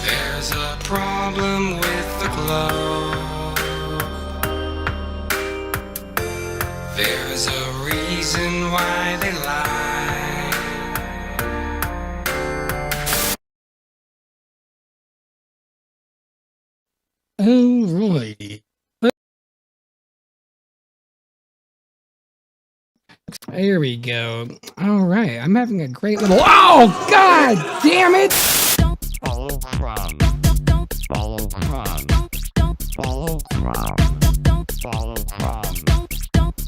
There's a problem with the globe. There's a reason why they lie. Alrighty. There we go. Alright, I'm having a great little— Oh, God damn it! Follow Crumb. Follow Crumb. Follow Crumb. Follow Crumb.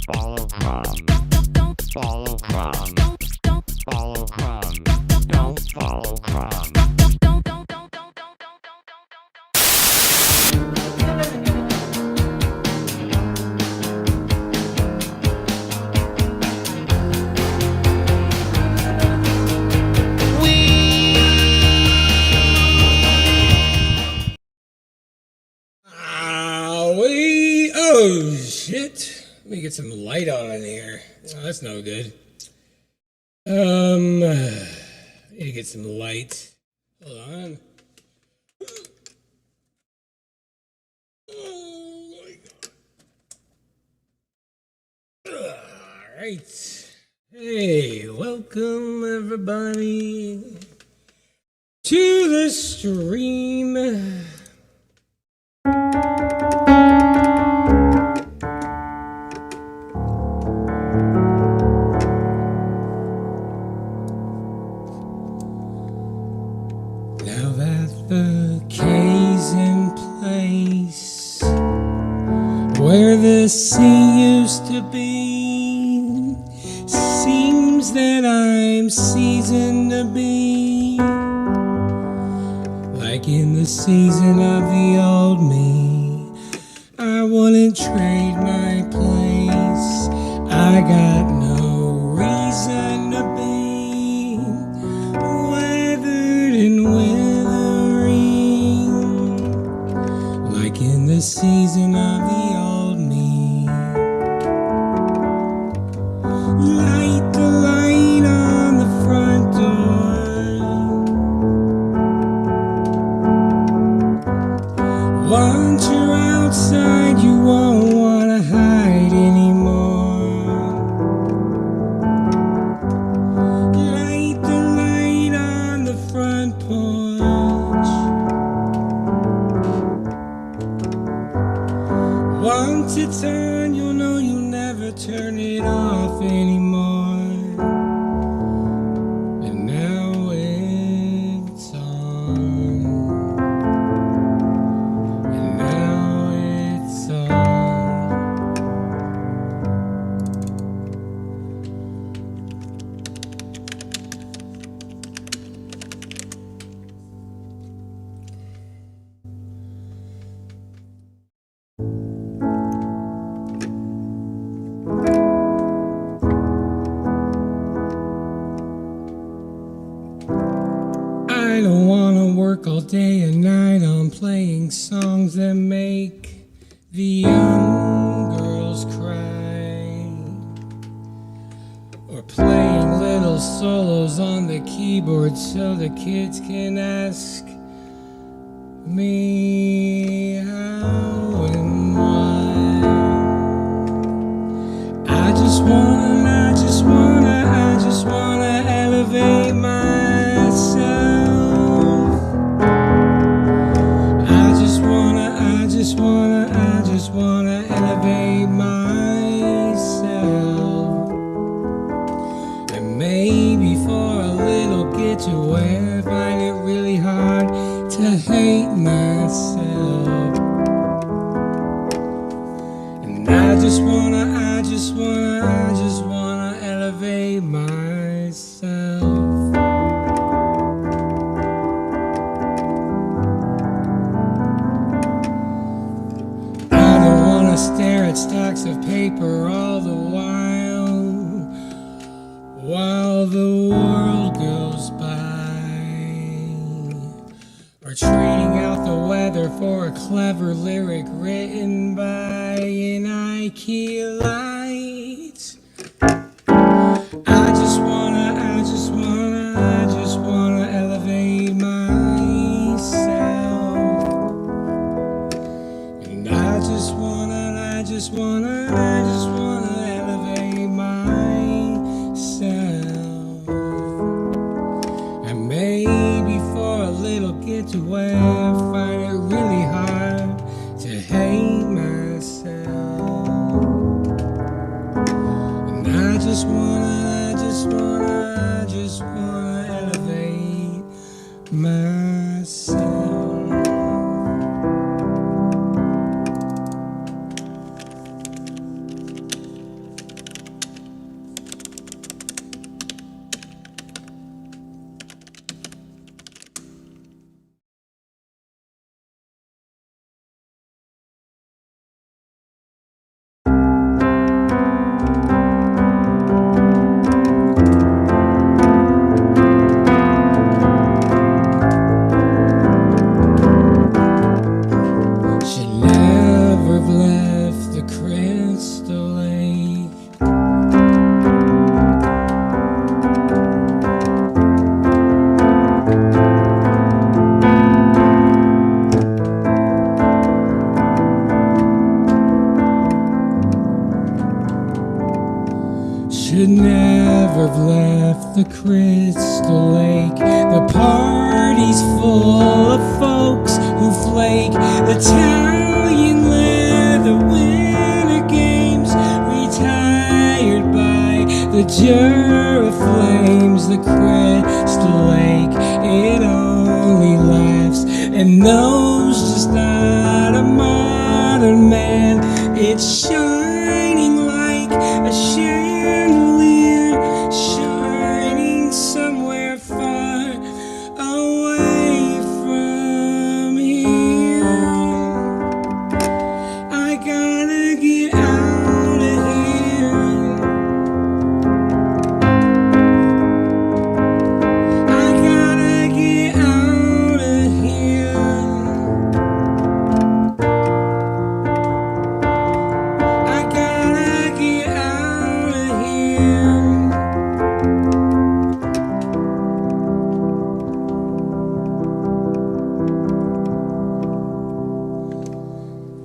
Follow Crumb. Follow Crumb. Follow Crumb. Don't follow Crumb. Oh, shit. Let me get some light on in here. Oh, that's no good. Need to get some light. Hold on. Oh, my God. All right. Hey, welcome, everybody, to the stream. Where the sea used to be, seems that I'm seasoned to be like in the season of the old me. I wouldn't trade my place. I got no reason to be weathered and withering like in the season of the old me. Light the light on the front door. Once you're outside, you won't want to hide anymore. Light the light on the front porch. Once it's on, you'll know you'll never turn it off anymore. And now it's on. And now it's on. I don't wanna work all day and night on playing songs that make the young girls cry, or playing little solos on the keyboard so the kids can ask me how and why. I just wanna elevate myself. I just wanna elevate myself. And maybe for a little get to where I find it really hard to hate myself. And I just wanna elevate myself. Stare at stacks of paper all the while the world goes by. We're trading out the weather for a clever lyric written by an IKEA light. I just wanna elevate myself. And I just wanna elevate myself. And maybe for a little getaway, I find it really hard to hate myself. And I just wanna elevate myself. Should never have left the Crystal Lake. The party's full of folks who flake. The Italian leather winter games retired by the Duraflames. The Crystal Lake, it only laughs and knows just not a modern man. It's shining like a chandelier, shining somewhere far away from here. I gotta get out of here. I gotta get out of here. I gotta get out of here.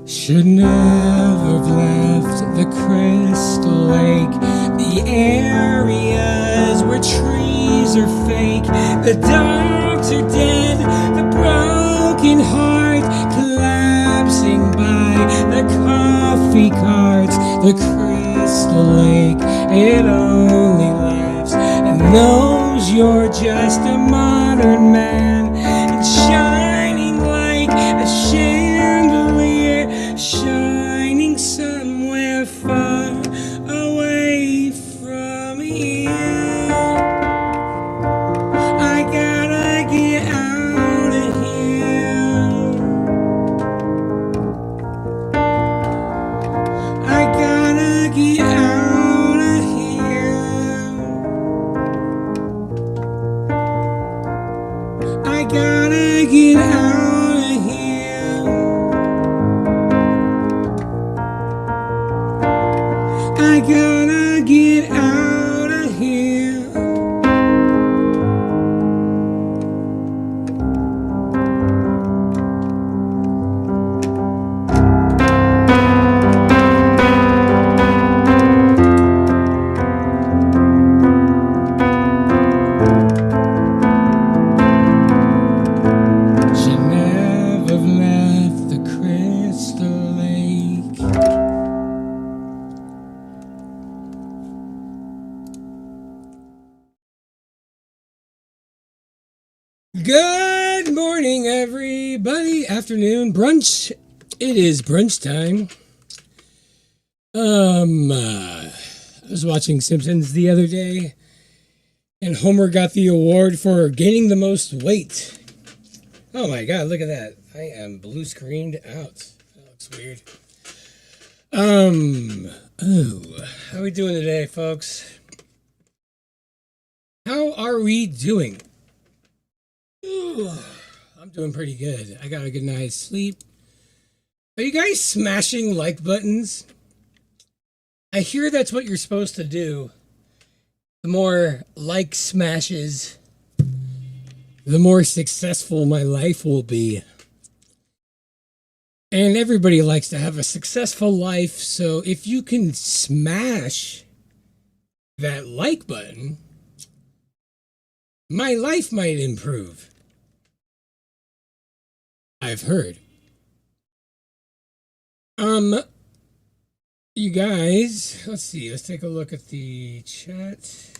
Should never have left the Crystal Lake. The areas where trees are fake. The dogs are dead. The broken heart collapsing by the coffee carts. The Crystal Lake, it only laughs and knows you're just a modern man. And shining like a chandelier, shining somewhere far away from here. I gotta get out of here. I gotta get out of here. I gotta get out of here. I gotta get out of here. Should never have left the Crystal Lake. Good morning, everybody. Afternoon brunch. It is brunch time. I was watching Simpsons the other day, and Homer got the award for gaining the most weight. Oh my God, look at that. I am blue screened out. That looks weird. How are we doing today, folks? How are we doing? I'm I'm doing pretty good. I got a good night's sleep. Are you guys smashing like buttons? I hear that's what you're supposed to do. The more like smashes, the more successful my life will be. And everybody likes to have a successful life, so if you can smash that like button, my life might improve. I've heard. You guys, let's see, let's take a look at the chat.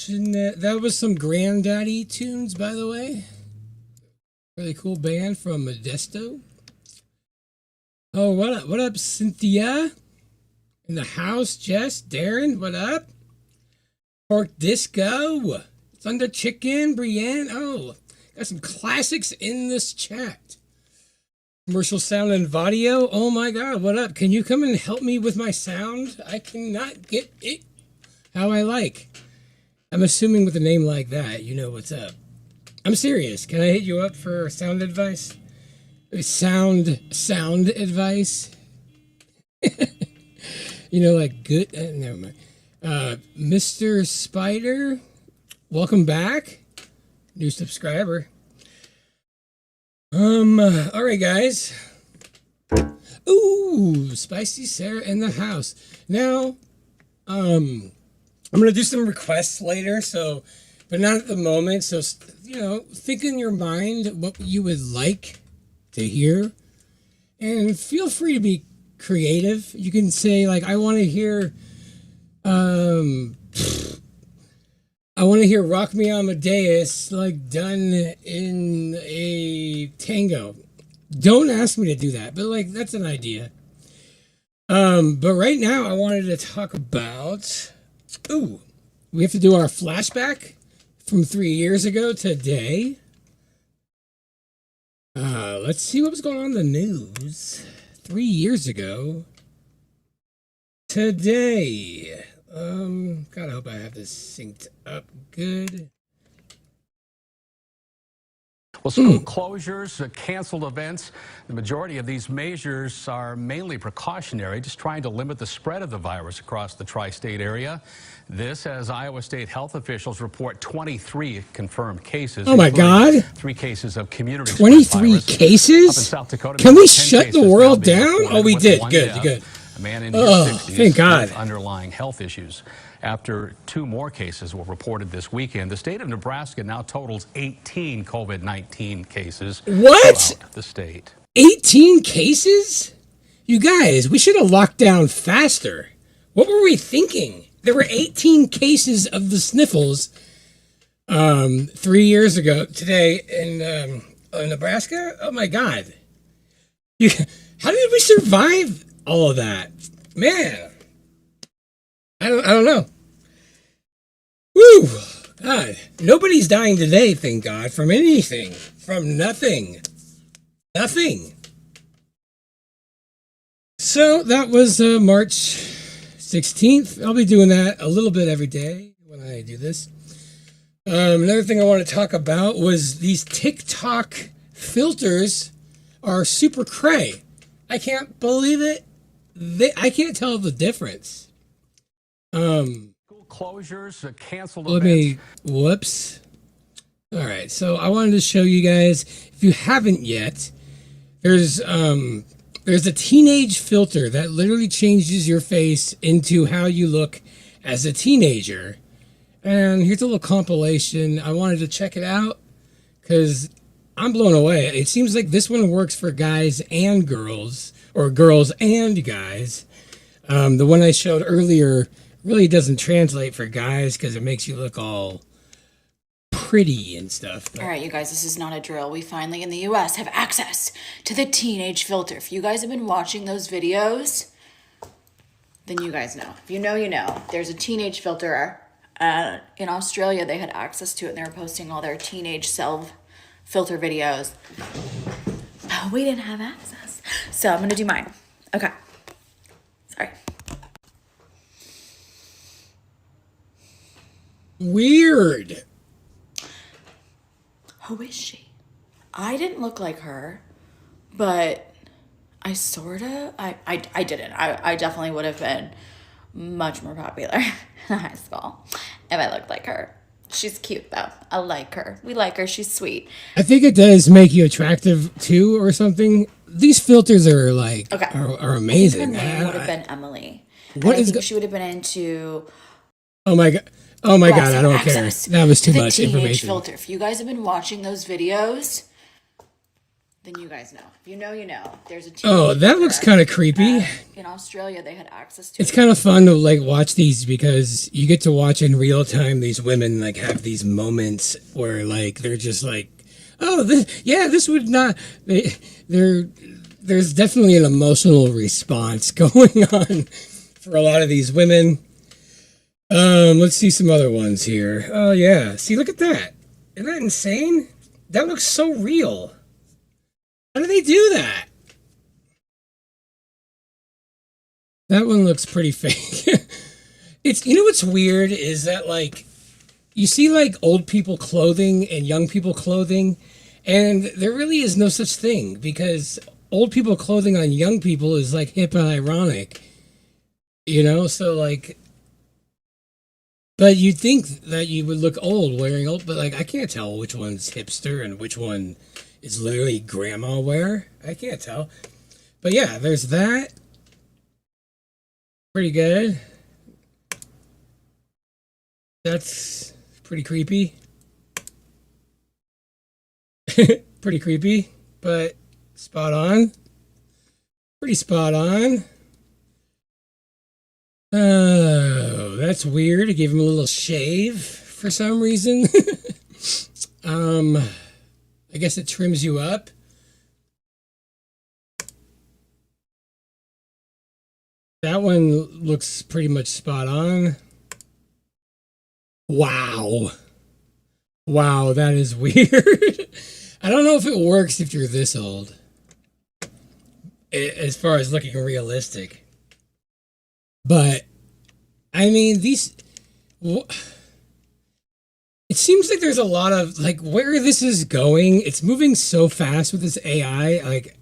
That was some Granddaddy tunes, by the way. Really cool band from Modesto. Oh, what up? What up, Cynthia? In the house, Jess, Darren, what up? Pork Disco, Thunder Chicken, Brienne. Oh, got some classics in this chat. Commercial sound and audio. Oh my God, what up? Can you come and help me with my sound? I cannot get it how I like. I'm assuming with a name like that, you know what's up. I'm serious. Can I hit you up for sound advice? Sound advice? You know, like good. Never mind. Mr. Spider, welcome back. New subscriber. All right, guys. Ooh, Spicy Sarah in the house. Now, I'm gonna do some requests later, so, but not at the moment. So, you know, think in your mind what you would like to hear, and feel free to be creative. You can say like, I want to hear, I want to hear Rock Me Amadeus like done in a tango. Don't ask me to do that, but like that's an idea. But right now I wanted to talk about, we have to do our flashback from 3 years ago today. Let's see what was going on in the news 3 years ago today. God, I hope I have this synced up good. Well, school closures, canceled events. The majority of these measures are mainly precautionary, just trying to limit the spread of the virus across the tri-state area. This as Iowa State health officials report 23 confirmed cases. Oh my God. 3 cases of community 23 cases? Up in South Dakota, can we 10 shut the cases world now being down? reported Oh, we with did. one Good, death. good. A man in his 60s thank God. with underlying health issues. After 2 more cases were reported this weekend, the state of Nebraska now totals 18 COVID-19 cases What? throughout the state. 18 cases? You guys, we should have locked down faster. What were we thinking? There were 18 cases of the sniffles 3 years ago today in Nebraska. Oh my God. How did we survive all of that? Man. I don't know. Woo! God, nobody's dying today, thank God, from anything, from nothing. Nothing. So that was March 16th. I'll be doing that a little bit every day when I do this. Another thing I want to talk about was these TikTok filters are super cray. I can't believe it. I can't tell the difference. School closures, canceled events. Whoops. All right, so I wanted to show you guys, if you haven't yet, there's a teenage filter that literally changes your face into how you look as a teenager. And here's a little compilation. I wanted to check it out because I'm blown away. It seems like this one works for guys and girls, or girls and guys. The one I showed earlier really doesn't translate for guys because it makes you look all pretty and stuff. All right, you guys, this is not a drill. We finally in the US have access to the teenage filter. If you guys have been watching those videos, then you guys know. If you know, you know. There's a teenage filter. In Australia, they had access to it, and they were posting all their teenage self-filter videos. Oh, we didn't have access. So I'm going to do mine. Okay. Sorry. Weird. Who is she? I didn't look like her, but I didn't. I definitely would have been much more popular in high school if I looked like her. She's cute though. I like her. We like her. She's sweet. I think it does make you attractive too, or something. These filters are like are amazing. Her name would have been Emily. What and is I think she would have been into. Oh my god! Oh my god! I don't care. access That was too to the much teenage information. filter. If you guys have been watching those videos, then you guys know. If you know, you know. There's a Oh, that filter. looks kind of creepy. In Australia, they had access to It's it. kind of fun to like watch these because you get to watch in real time these women like have these moments where like they're just like, oh, this would not. There's definitely an emotional response going on for a lot of these women. Let's see some other ones here. Oh yeah, see, look at that. Isn't that insane? That looks so real. How do they do that? That one looks pretty fake. It's, you know what's weird is that like you see like old people clothing and young people clothing, and there really is no such thing because old people clothing on young people is like hip and ironic. You know, so like, but you'd think that you would look old wearing old, but like I can't tell which one's hipster and which one is literally grandma wear. I can't tell. But yeah, there's that. Pretty good. That's pretty creepy. Pretty creepy, but spot on. Pretty spot on. Oh, that's weird. I gave him a little shave for some reason. I guess it trims you up. That one looks pretty much spot on. Wow. Wow, that is weird. I don't know if it works if you're this old. As far as looking realistic. But, I mean, these... It seems like there's a lot of, like, where this is going, it's moving so fast with this AI. Like,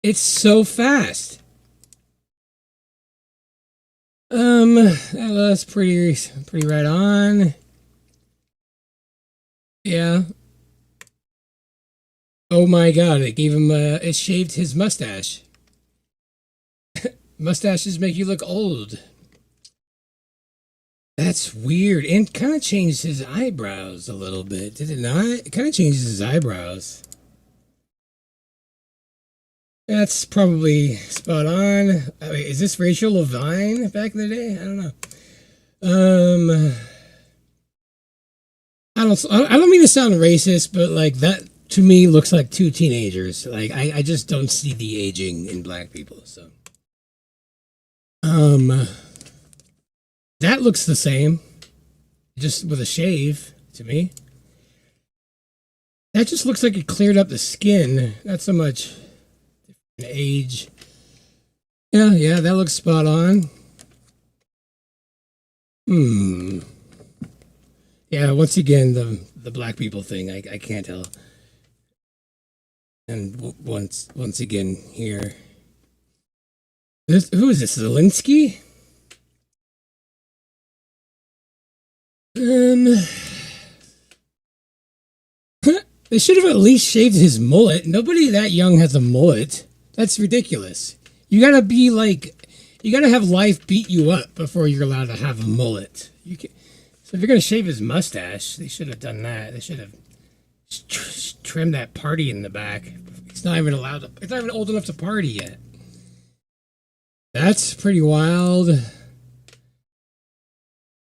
it's so fast. That's pretty right on. Yeah. Oh my god, it gave him, it shaved his mustache. Mustaches make you look old. That's weird. And kind of changed his eyebrows a little bit, did it not? It kind of changes his eyebrows. That's probably spot on. Wait, is this Rachel Levine back in the day? I don't know. I don't mean to sound racist, but like that to me looks like two teenagers. Like I just don't see the aging in black people. So, that looks the same, just with a shave to me. That just looks like it cleared up the skin. Not so much age. Yeah, that looks spot on. Yeah, once again, the black people thing, I can't tell. And once again here. Who is this? Zelensky? They should have at least shaved his mullet. Nobody that young has a mullet. That's ridiculous. You gotta have life beat you up before you're allowed to have a mullet. So if you're gonna shave his mustache, they should have done that. They should have trimmed that party in the back. It's not even old enough to party yet. That's pretty wild.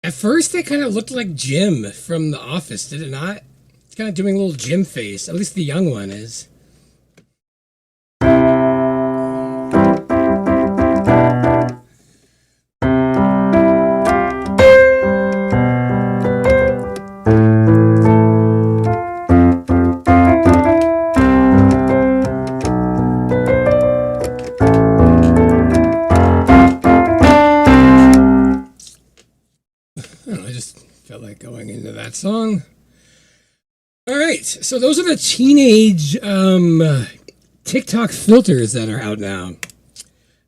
At first, it kind of looked like Jim from The Office, did it not? It's kind of doing a little Jim face. At least the young one is. I just felt like going into that song. All right, so those are the teenage TikTok filters that are out now,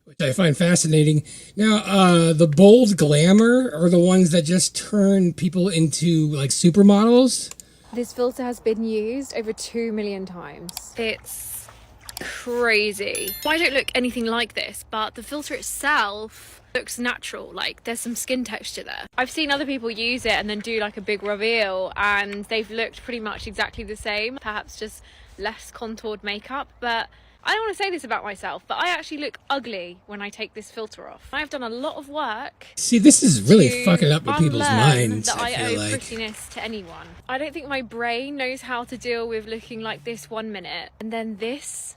which I find fascinating. Now, the bold glamour are the ones that just turn people into like supermodels. This filter has been used over 2 million times. It's crazy. I don't look anything like this, but the filter itself looks natural, like there's some skin texture there. I've seen other people use it and then do like a big reveal and they've looked pretty much exactly the same, perhaps just less contoured makeup. But I don't want to say this about myself, but I actually look ugly when I take this filter off. I've done a lot of work. See, this is really fucking up with people's minds. That I feel owe like prettiness to anyone. I don't think my brain knows how to deal with looking like this 1 minute and then this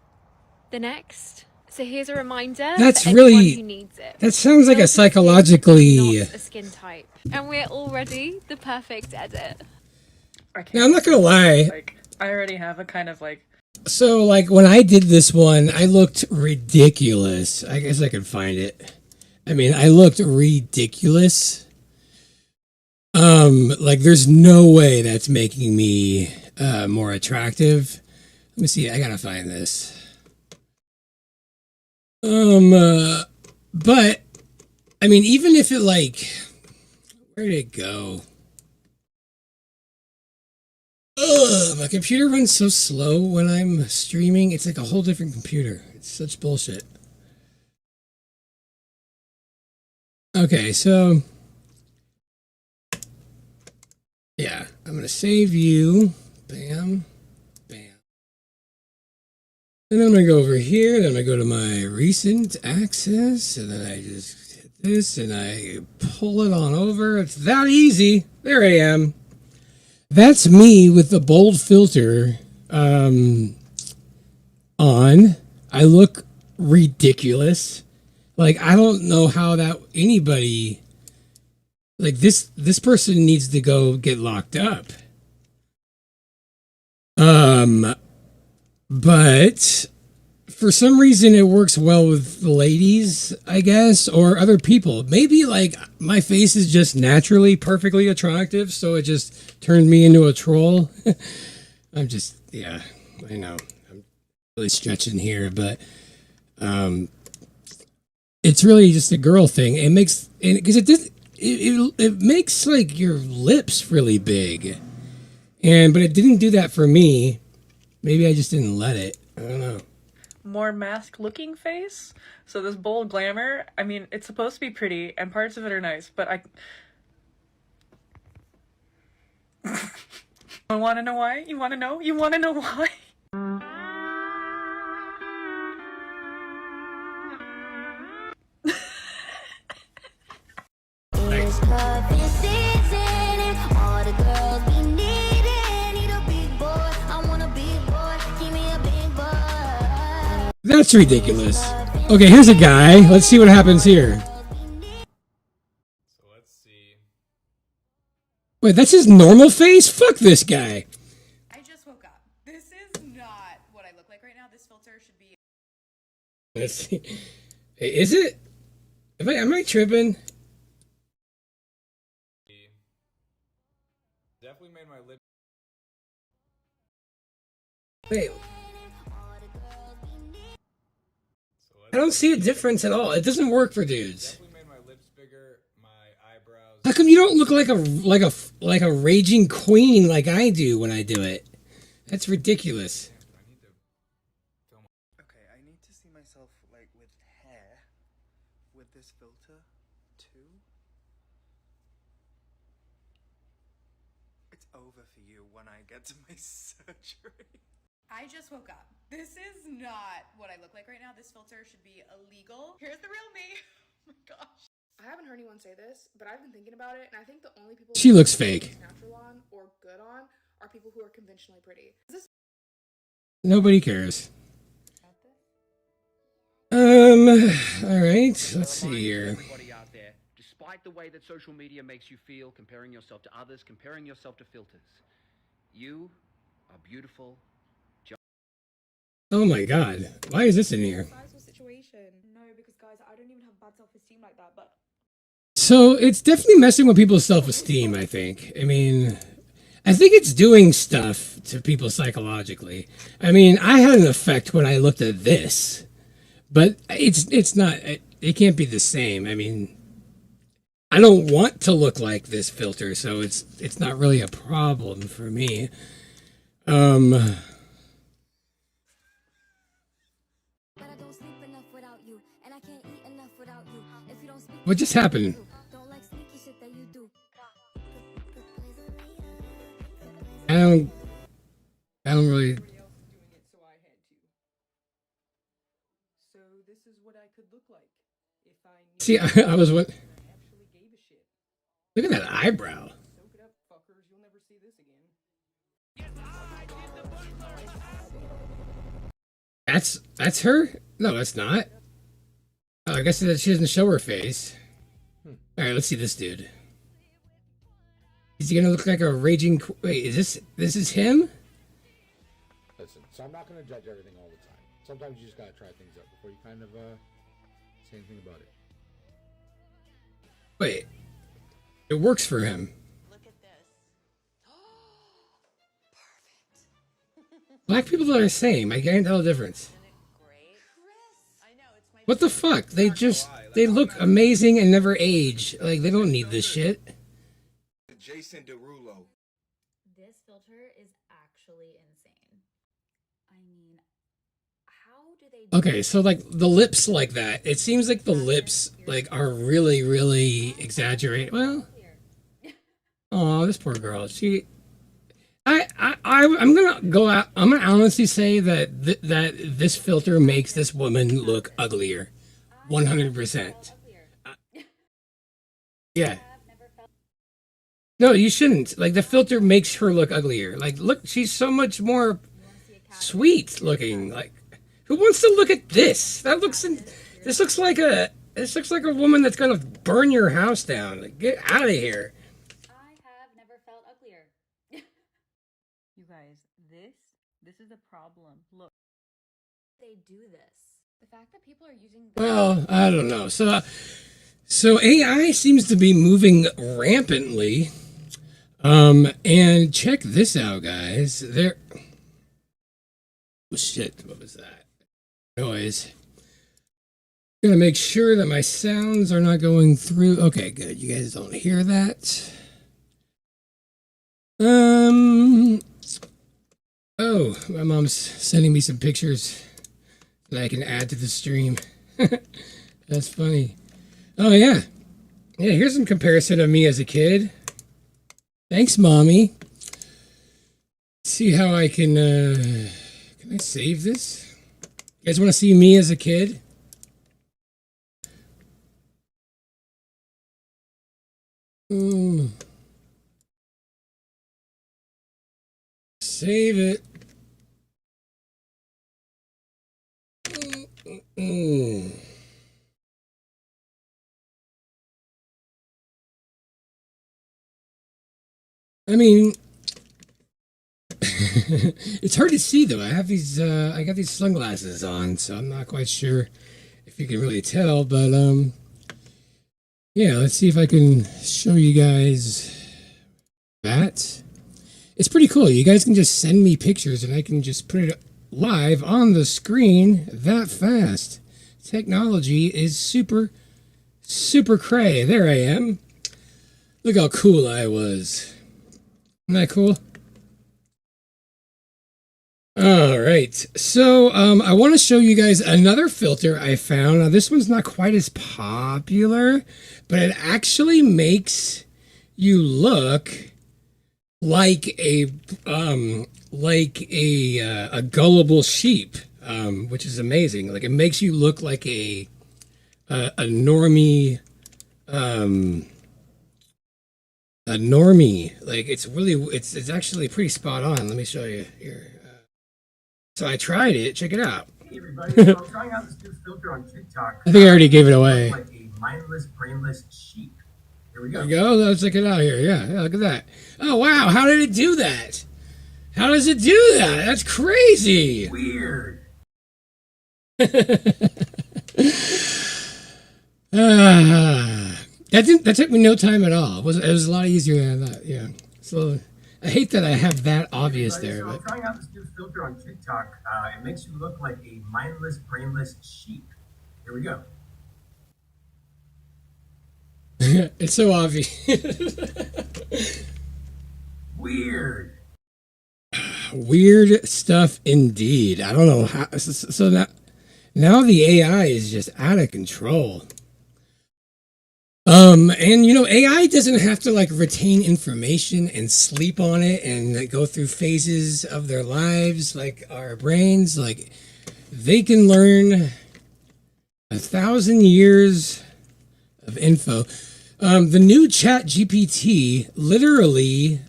the next. So here's a reminder. That's for anyone really. who needs it. That sounds like a Filter skin, psychologically. not a skin type, and we're already the perfect edit. Now, I'm not gonna lie. Like, I already have a kind of like. So, like, when I did this one, I looked ridiculous. I guess I could find it. I mean, I looked ridiculous. Like, there's no way that's making me more attractive. Let me see. I gotta find this. But I mean, even if it like, where did it go? Ugh, my computer runs so slow when I'm streaming. It's like a whole different computer. It's such bullshit. Okay, so yeah, I'm gonna save you. Bam, bam. And then I'm gonna go over here. Then I'm gonna go to my recent access, and then I just hit this, and I pull it on over. It's that easy. There I am. That's me with the bold filter on. I look ridiculous. Like, I don't know how that anybody, like, this person needs to go get locked up. But for some reason it works well with the ladies, I guess, or other people. Maybe like my face is just naturally perfectly attractive, so it just turned me into a troll. I'm just, yeah, I know. I'm really stretching here, but it's really just a girl thing. It makes, because it makes like your lips really big, but it didn't do that for me. Maybe I just didn't let it. I don't know. More mask looking face. So this bold glamour, I mean, it's supposed to be pretty and parts of it are nice, but I want to know why? You want to know? You want to know why? That's ridiculous. Okay, here's a guy. Let's see what happens here. So let's see. Wait, that's his normal face? Fuck this guy. I just woke up. This is not what I look like right now. This filter should be. Let's see. Hey, is it? Am I tripping? Definitely made my lip. Wait. I don't see a difference at all. It doesn't work for dudes. Definitely made my lips bigger, my eyebrows. How come you don't look like a raging queen like I do when I do it? That's ridiculous. Okay, I need to see myself like with hair with this filter too. It's over for you when I get to my surgery. I just woke up. This is not what I look like right now. This filter should be illegal. Here's the real me. Oh my gosh. I haven't heard anyone say this, but I've been thinking about it, and I think the only people She looks fake. natural on or good on are people who are conventionally pretty. Nobody cares. All right. Let's see here. Everybody out there, despite the way that social media makes you feel, comparing yourself to others, comparing yourself to filters, you are beautiful. Oh my god. Why is this in here? Situation. No, because guys, I don't even have bad self-esteem like that, but So it's definitely messing with people's self-esteem, I think. I mean, I think it's doing stuff to people psychologically. I mean, I had an effect when I looked at this, but it's not. It can't be the same. I mean, I don't want to look like this filter, so it's not really a problem for me. What just happened? I don't really. So this is what I could look like if I See, I was what? Look at that eyebrow. Soak it up, fuckers. You'll never see this again. That's her? No, that's not. Oh, I guess that she doesn't show her face. All right, let's see this dude. Is he gonna look like a raging? Wait, is this is him? Listen, so I'm not gonna judge everything all the time. Sometimes you just gotta try things out before you kind of say anything about it. Wait, it works for him. Look at this. Perfect. Black people are the same. I can't tell the difference. Great. Chris. I know, it's my What the fuck? They look amazing and never age. Like they don't need this shit. Jason Derulo. This filter is actually insane. I mean, how do they... Okay, so like the lips like that. It seems like the lips like are really, really exaggerated. Well, oh, this poor girl. I'm gonna go out. I'm gonna honestly say that that this filter makes this woman look uglier, 100%. Yeah. No, you shouldn't. Like the filter makes her look uglier. Like, look, she's so much more sweet looking. Like, who wants to look at this? This looks like a woman that's gonna burn your house down. Like, get out of here. I have never felt uglier. You guys, this is a problem. Look. They do this. The fact that people are using... Well, I don't know. So AI seems to be moving rampantly. And check this out, guys. Oh shit, what was that? Noise. I'm gonna make sure that my sounds are not going through. Okay, good. You guys don't hear that. Oh, my mom's sending me some pictures that I can add to the stream. That's funny. Oh yeah. Yeah, here's some comparison of me as a kid. Thanks, Mommy. See how I can I save this? You guys want to see me as a kid? Save it. I mean, it's hard to see though. I have these, I got these sunglasses on, so I'm not quite sure if you can really tell. But yeah, let's see if I can show you guys that. It's pretty cool. You guys can just send me pictures, and I can just put it live on the screen that fast. Technology is super, super cray. There I am. Look how cool I was. Isn't that cool? All right. So I want to show you guys another filter I found. Now, this one's not quite as popular, but it actually makes you look like a gullible sheep, which is amazing. Like it makes you look like a normie. A normie. Like it's actually pretty spot on. Let me show you here. So I tried it. Check it out. Hey everybody, so I'm trying out this new filter on TikTok. I think I already gave it away. Like a mindless, brainless sheep. Here we go. There we go. Let's check it out here. Yeah, look at that. Oh wow, how did it do that? How does it do that? That's crazy. Weird. That took me no time at all. It was a lot easier than I thought. Yeah. So I hate that I have that obvious Everybody, there, so I'm but trying out this new filter on TikTok. It makes you look like a mindless, brainless sheep. Here we go. it's so obvious. Weird. Weird stuff indeed. I don't know how. So now the AI is just out of control. And you know, AI doesn't have to like retain information and sleep on it and like, go through phases of their lives like our brains. Like they can learn 1,000 years of info. The new Chat GPT literally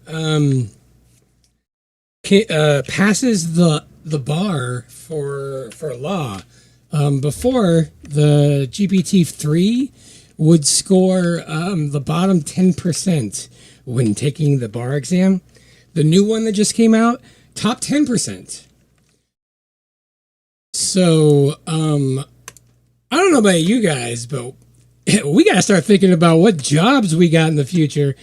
passes the bar for law. Before the GPT-3 would score the bottom 10% when taking the bar exam. The new one that just came out, top 10%. So I don't know about you guys, but we got to start thinking about what jobs we got in the future.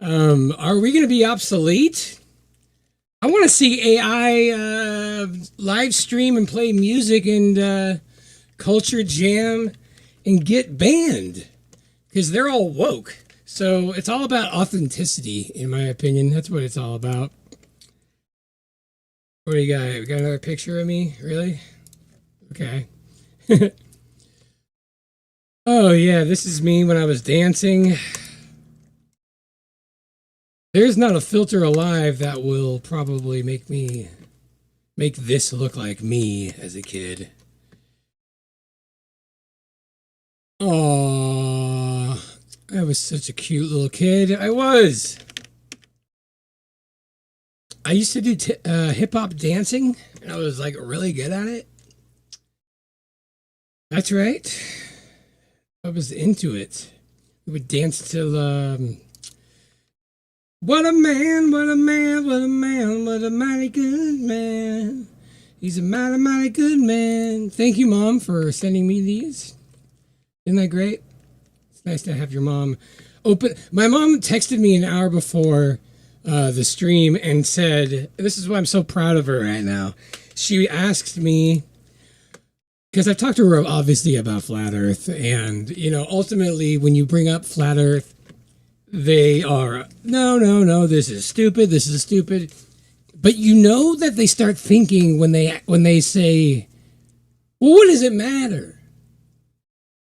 Are we going to be obsolete? I want to see AI live stream and play music and culture jam and get banned because they're all woke. So it's all about authenticity, in my opinion. That's what it's all about. What do you got? We got another picture of me? Really? Okay. Oh, yeah, this is me when I was dancing. There's not a filter alive that will probably make this look like me as a kid. Aww, I was such a cute little kid. I was. I used to do hip-hop dancing, and I was like really good at it. That's right. I was into it. We would dance till what a man, what a man, what a man, what a mighty good man. He's a mighty, mighty good man. Thank you, Mom, for sending me these. Isn't that great? It's nice to have your mom open. My mom texted me an hour before the stream and said, this is why I'm so proud of her right now. She asked me, because I've talked to her obviously about Flat Earth, and, you know, ultimately when you bring up Flat Earth, they are, no, this is stupid. But you know that they start thinking when they say, well, what does it matter?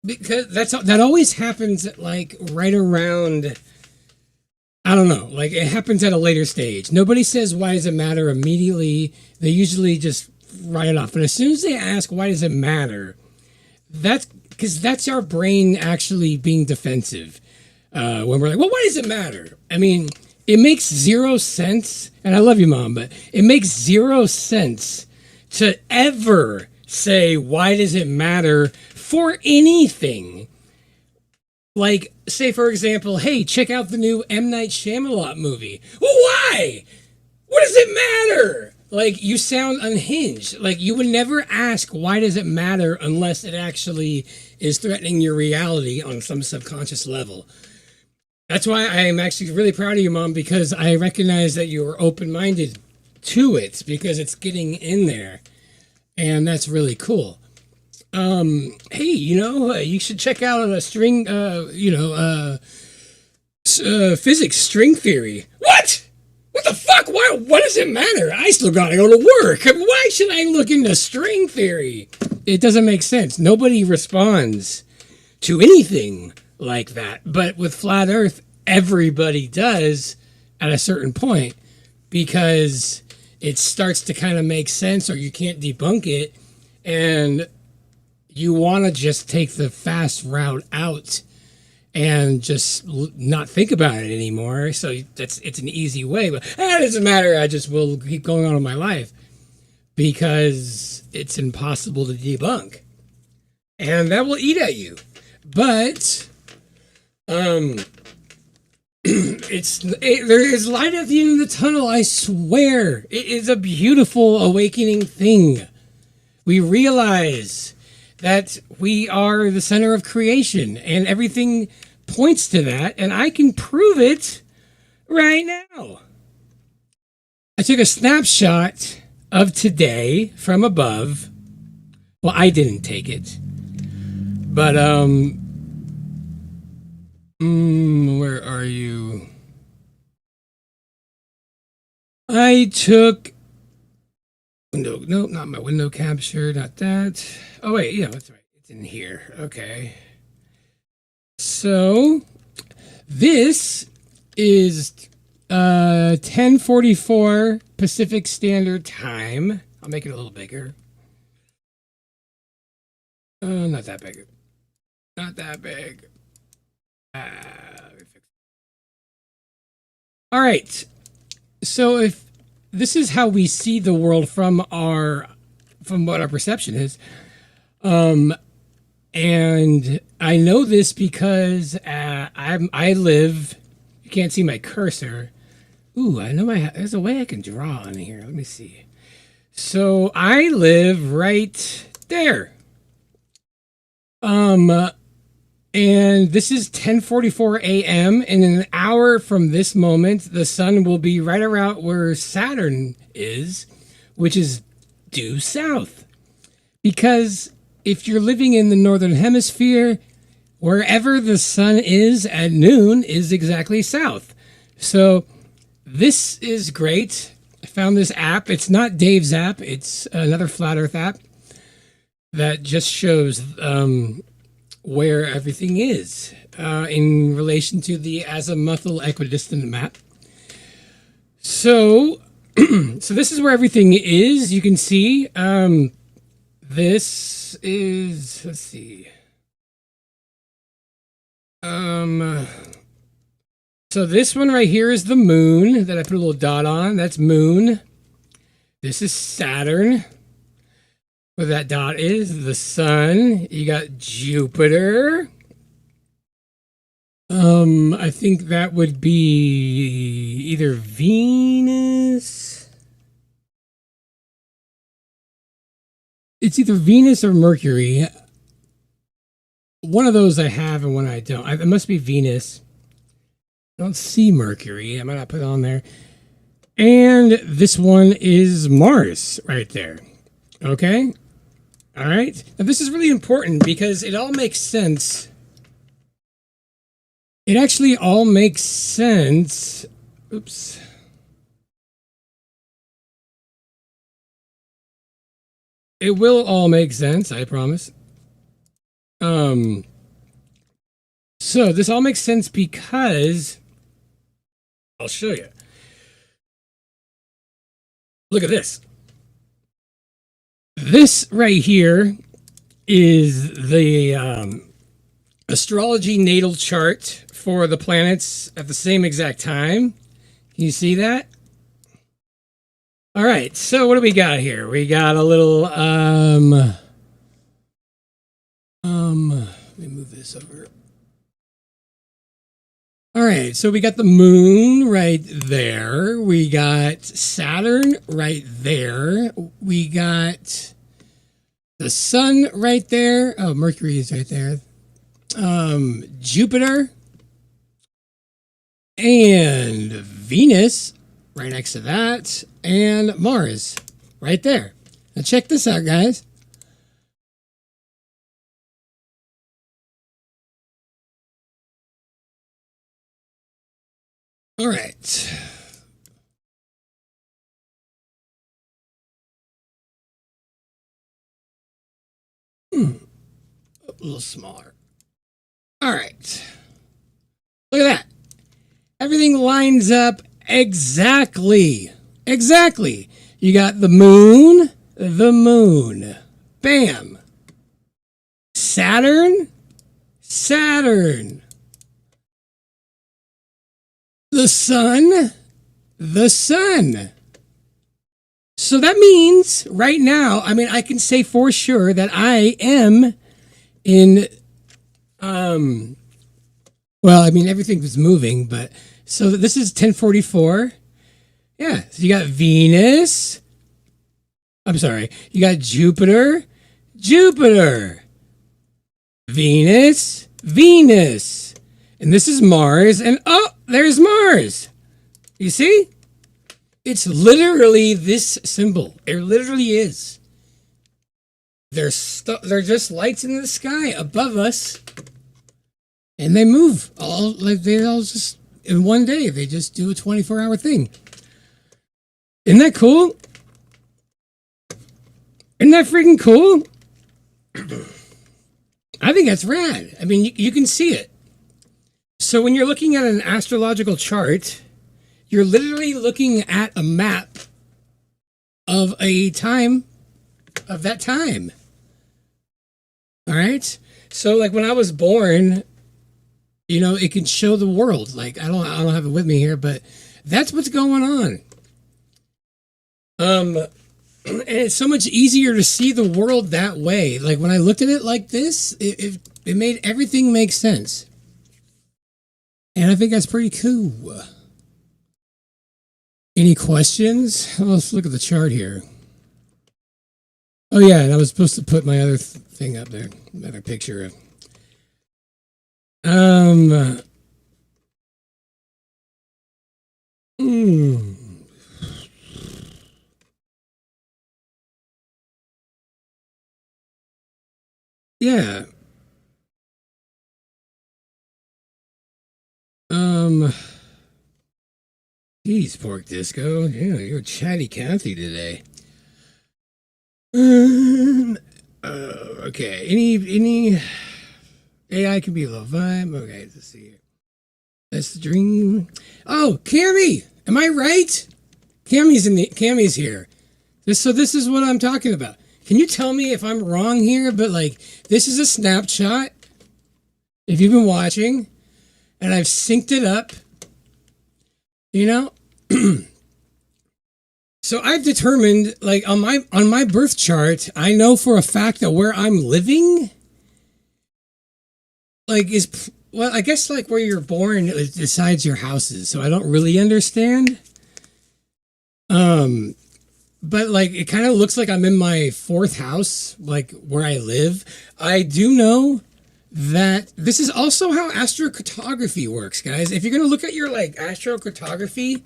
Because that always happens at like right around, I don't know, like it happens at a later stage. Nobody says why does it matter immediately. They usually just write it off. And as soon as they ask why does it matter, that's because that's our brain actually being defensive. When we're like, well, why does it matter? I mean, it makes zero sense. And I love you, Mom, but it makes zero sense to ever say, why does it matter for anything? Like, say, for example, hey, check out the new M. Night Shyamalan movie. Well, why? What does it matter? Like, you sound unhinged. Like, you would never ask, why does it matter, unless it actually is threatening your reality on some subconscious level. That's why I am actually really proud of you, Mom, because I recognize that you are open-minded to it, because it's getting in there. And that's really cool. Hey, you know, you should check out a string, physics string theory. What? What the fuck? Why? What does it matter? I still gotta go to work. Why should I look into string theory? It doesn't make sense. Nobody responds to anything like that. But with Flat Earth, everybody does at a certain point, because it starts to kind of make sense, or you can't debunk it, and you want to just take the fast route out and just not think about it anymore. So it's an easy way, but it doesn't matter. I just will keep going on with my life because it's impossible to debunk, and that will eat at you. But there is light at the end of the tunnel. I swear, it is a beautiful awakening thing. We realize that we are the center of creation, and everything points to that, and I can prove it right now. I took a snapshot of today from above. Well, I didn't take it. But, where are you? I took, no, not my window capture, not that. Oh, wait, yeah, that's right. It's in here. Okay. So, this is 10:44 Pacific Standard Time. I'll make it a little bigger. Not that big. Not that big. All right. So if this is how we see the world from what our perception is, and I know this because I live. You can't see my cursor. Ooh, I know there's a way I can draw on here. Let me see. So I live right there. And this is 10:44 a.m. and in an hour from this moment, the sun will be right around where Saturn is, which is due south. Because if you're living in the northern hemisphere, wherever the sun is at noon is exactly south. So this is great. I found this app. It's not Dave's app. It's another Flat Earth app that just shows where everything is in relation to the azimuthal equidistant map. So, so this is where everything is. You can see this is, let's see. So this one right here is the moon that I put a little dot on. That's moon. This is Saturn. Where that dot is, the sun. You got Jupiter. I think that would be either Venus. It's either Venus or Mercury. One of those I have and one I don't. It must be Venus. I don't see Mercury. I might not put it on there. And this one is Mars right there. Okay? All right. Now, this is really important because it all makes sense. It actually all makes sense. Oops. It will all make sense, I promise. So this all makes sense because I'll show you. Look at this. This right here is the astrology natal chart for the planets at the same exact time. Can you see that? All right, so what do we got here? We got a little let me move this over. All right, so we got the moon right there. We got Saturn right there. We got the sun right there. Oh, Mercury is right there. Jupiter and Venus right next to that. And Mars right there. Now check this out, guys. All right. A little smaller. All right. Look at that. Everything lines up exactly. Exactly. You got the moon. Bam. Saturn. The sun. So that means right now, I mean, I can say for sure that I am in, well, I mean, everything was moving, but so this is 10:44. Yeah. So you got Venus. I'm sorry. You got Jupiter. Venus. And this is Mars. And oh, there's Mars. You see? It's literally this symbol. It literally is. They're just lights in the sky above us, and they move they all just in one day. They just do a 24-hour thing. Isn't that cool? Isn't that freaking cool? I think that's rad. I mean, you can see it. So when you're looking at an astrological chart, you're literally looking at a map of a time, of that time. All right? So like when I was born, you know, it can show the world. Like I don't have it with me here, but that's what's going on. And it's so much easier to see the world that way. Like when I looked at it like this, it made everything make sense. And I think that's pretty cool. Any questions? Well, let's look at the chart here. Oh yeah, and I was supposed to put my other thing up there, another picture of. Yeah. Geez, Pork Disco. Yeah, you're chatty Cathy today. Okay. Any AI can be low vibe. Okay, let's see here. That's the dream. Oh, Cammy! Am I right? Cammy's here. This is what I'm talking about. Can you tell me if I'm wrong here? But like, this is a snapshot. If you've been watching, and I've synced it up. You know? So I've determined, like on my birth chart, I know for a fact that where I'm living, like I guess like where you're born decides your houses. So I don't really understand. But like it kind of looks like I'm in my fourth house, like where I live. I do know that this is also how astrocartography works, guys. If you're gonna look at your like astrocartography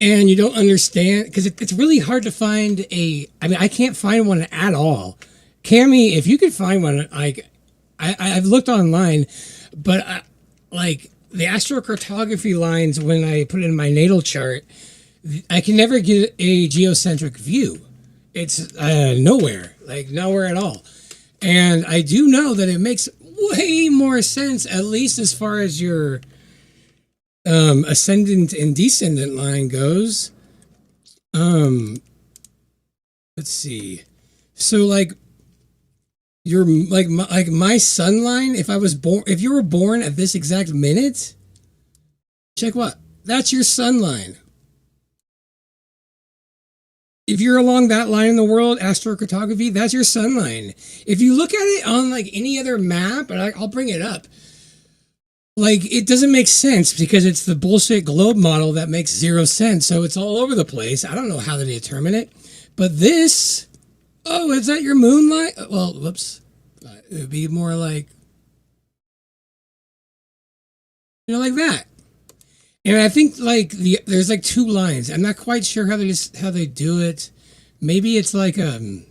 and you don't understand, because it's really hard to find I can't find one at all. Cammy, if you could find one, like I've looked online, but like the astrocartography lines, when I put it in my natal chart, I can never get a geocentric view. It's nowhere at all. And I do know that it makes way more sense, at least as far as your ascendant and descendant line goes. Let's see. So like your my sun line, if you were born at this exact minute, check what? That's your sun line. If you're along that line in the world, astrocartography, that's your sun line. If you look at it on like any other map, and I'll bring it up, like it doesn't make sense because it's the bullshit globe model that makes zero sense. So it's all over the place. I don't know how they determine it, but this, oh, is that your moon line? Well, whoops. It would be more like, like that. And I think like there's like two lines. I'm not quite sure how they do it. Maybe it's like maybe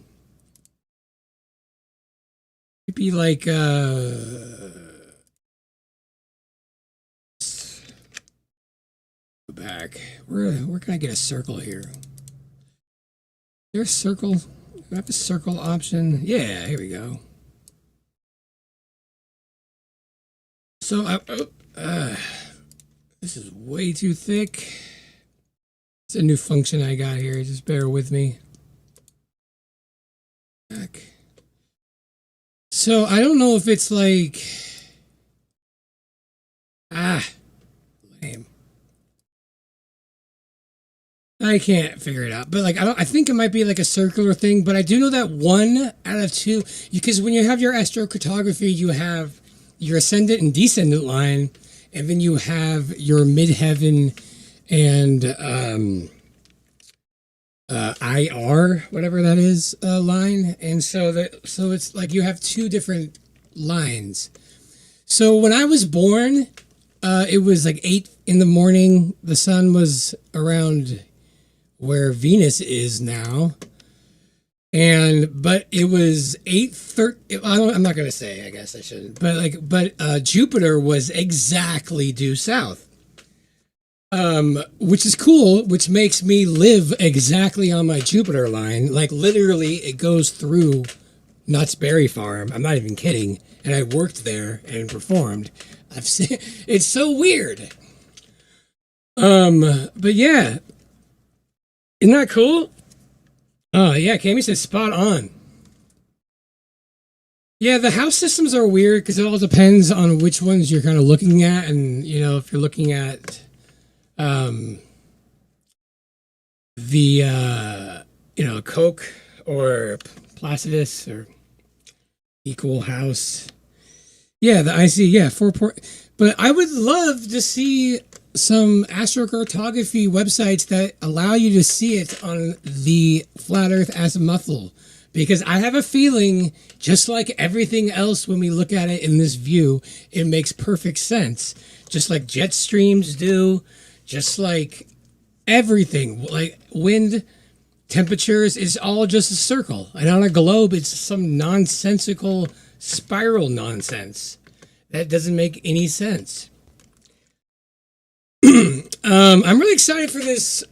like go back. Where can I get a circle here? Is there a circle? Do I have a circle option? Yeah, here we go. So this is way too thick. It's a new function I got here. Just bear with me. Back. So I don't know if it's like lame. I can't figure it out. But like I think it might be like a circular thing, but I do know that 1 out of 2, because when you have your astrocartography, you have your ascendant and descendant line. And then you have your midheaven and IR, whatever that is, line. And so it's like you have two different lines. So when I was born, it was like 8 in the morning. The sun was around where Venus is now. But it was 8:30. I'm not gonna say. I guess I shouldn't. But Jupiter was exactly due south, which is cool. Which makes me live exactly on my Jupiter line. Like literally, it goes through Knott's Berry Farm. I'm not even kidding. And I worked there and performed. I've seen. It's so weird. But yeah, isn't that cool? Oh, yeah, Cammy says spot on. Yeah, the house systems are weird because it all depends on which ones you're kind of looking at. And, you know, if you're looking at Coke or Placidus or Equal House. Yeah, the IC, yeah, 4 port. But I would love to see some astrocartography websites that allow you to see it on the flat earth azimuthal, because I have a feeling, just like everything else when we look at it in this view, it makes perfect sense, just like jet streams do, just like everything, like wind, temperatures, is all just a circle, and on a globe it's some nonsensical spiral nonsense that doesn't make any sense. I'm really excited for this.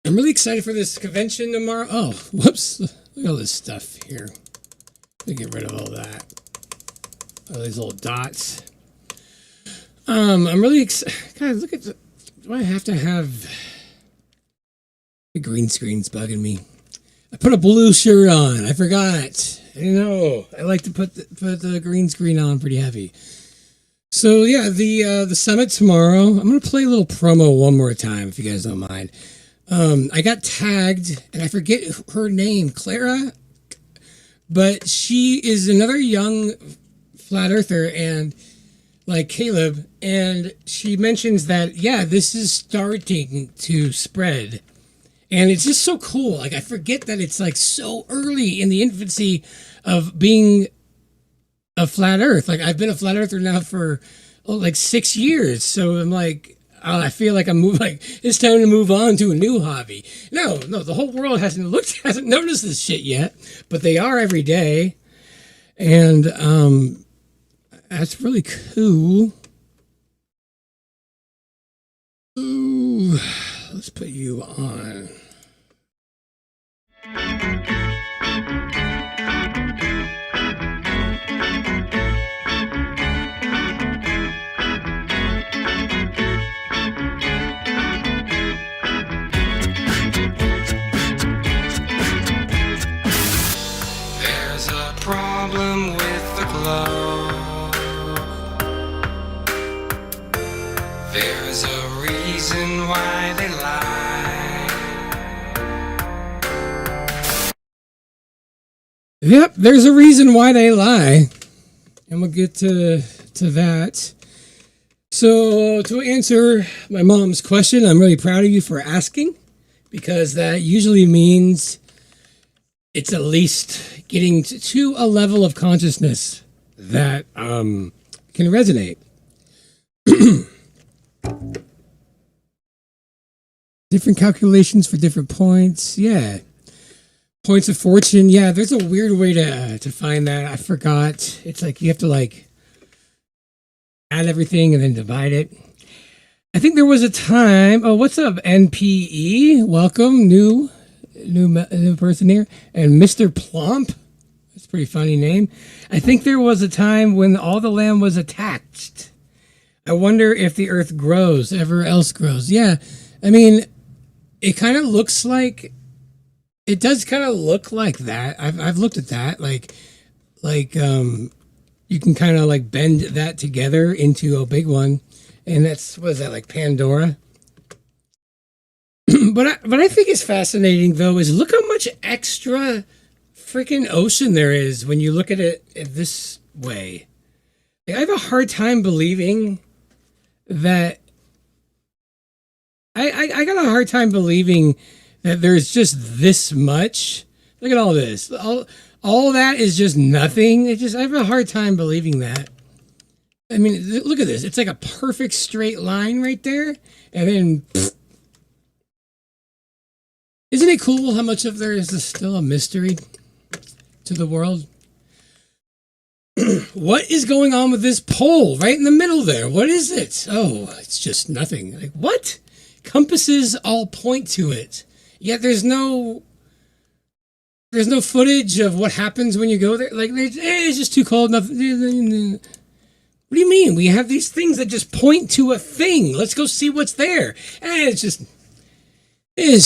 I'm really excited for this convention tomorrow. Oh, whoops. Look at all this stuff here. Let me get rid of all that. All these little dots. I'm really excited. Guys, look at the... Do I have to have... The green screen's bugging me. I put a blue shirt on. I forgot. I know. I like to put the green screen on pretty heavy. So yeah, the summit tomorrow. I'm gonna play a little promo one more time if you guys don't mind. I got tagged and I forget her name, Clara, but she is another young flat earther and like Caleb, and she mentions that yeah, this is starting to spread, and it's just so cool. Like I forget that it's like so early in the infancy of being a flat earth. Like I've been a flat earther now for like 6 years, so I'm like, I feel like it's time to move on to a new hobby. No, the whole world hasn't noticed this shit yet, but they are every day, and that's really cool. Ooh, let's put you on. There's a problem with the globe. There's a reason why they lie. Yep, there's a reason why they lie, and we'll get to that. So to answer my mom's question, I'm really proud of you for asking, because that usually means it's at least getting to a level of consciousness that can resonate. Different calculations for different points. Yeah. Points of fortune. Yeah, there's a weird way to find that. I forgot. It's like you have to like add everything and then divide it. I think there was a time. Oh, what's up, NPE? Welcome, new person here. And Mr. Plump. That's a pretty funny name. I think there was a time when all the land was attacked. I wonder if the earth grows, ever else grows. Yeah, I mean, it kind of looks like, it does kind of look like that. I've looked at that, like you can kind of like bend that together into a big one, and that's, what is that, like Pandora? But I think it's fascinating though is look how much extra freaking ocean there is when you look at it this way. Like, I have a hard time believing that. I got a hard time believing that there's just this much. Look at all this. All that is just nothing. I have a hard time believing that. I mean, look at this. It's like a perfect straight line right there, and then. Isn't it cool how much of there is still a mystery to the world? What is going on with this pole right in the middle there? What is it? Oh, it's just nothing. Like, what? Compasses all point to it. Yet there's no footage of what happens when you go there. Like, it's just too cold. Nothing. What do you mean? We have these things that just point to a thing. Let's go see what's there. It's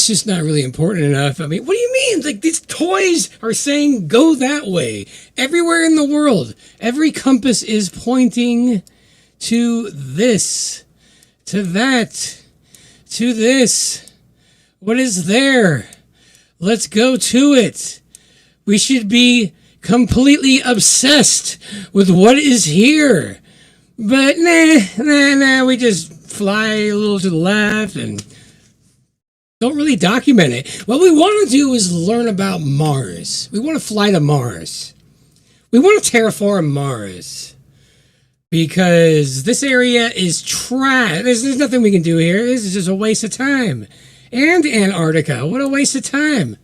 just not really important enough. I mean, what do you mean? Like, these toys are saying go that way. Everywhere in the world, every compass is pointing to this, to that, to this. What is there? Let's go to it. We should be completely obsessed with what is here. But nah, we just fly a little to the left and don't really document it. What we want to do is learn about Mars. We want to fly to Mars. We want to terraform Mars. Because this area is trash. There's nothing we can do here. This is just a waste of time. And Antarctica. What a waste of time.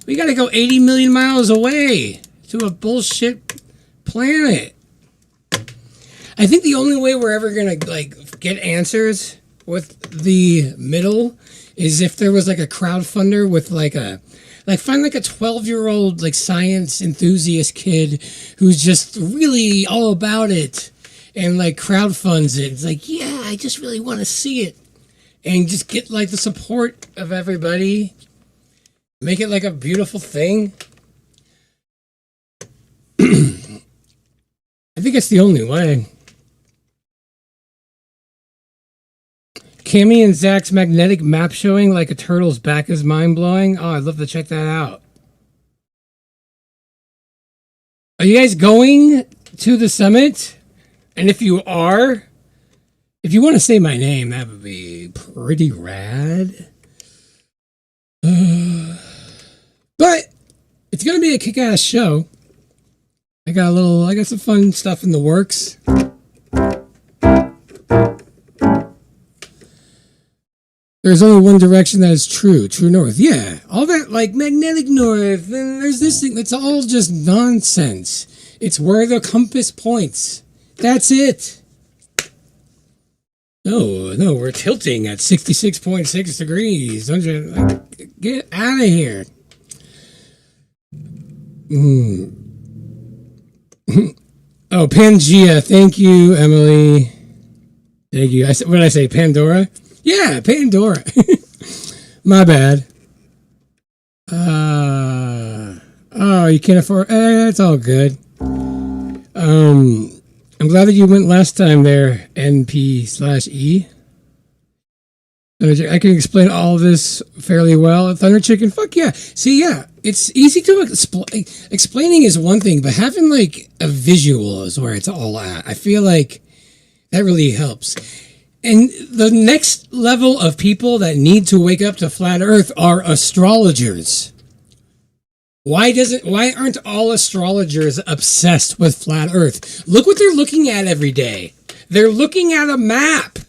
We got to go 80 million miles away to a bullshit planet. I think the only way we're ever going to get answers with the middle is if there was like a crowdfunder with find like a 12-year-old like science enthusiast kid who's just really all about it and like crowdfunds it. It's like, yeah, I just really want to see it. And just get like the support of everybody. Make it like a beautiful thing. I think it's the only way. Cammy and Zach's magnetic map showing like a turtle's back is mind-blowing. Oh, I'd love to check that out. Are you guys going to the summit? And if you are, if you want to say my name, that would be pretty rad. But it's going to be a kick-ass show. I got some fun stuff in the works. There's only one direction that is true north. Yeah, all that like magnetic north, and there's this thing that's all just nonsense. It's where the compass points. That's it. No, we're tilting at 66.6 degrees. Don't you get out of here? Oh, Pangea. Thank you, Emily. Thank you. What did I say? Pandora? Yeah, Pandora. My bad. Oh, you can't afford. It's all good. I'm glad that you went last time there. NP/E. I can explain all of this fairly well. Thunder Chicken, fuck yeah. See, yeah, it's easy to explain. Explaining is one thing, but having like a visual is where it's all at. I feel like that really helps. And the next level of people that need to wake up to flat Earth are astrologers. Why aren't all astrologers obsessed with flat Earth? Look what they're looking at every day. They're looking at a map.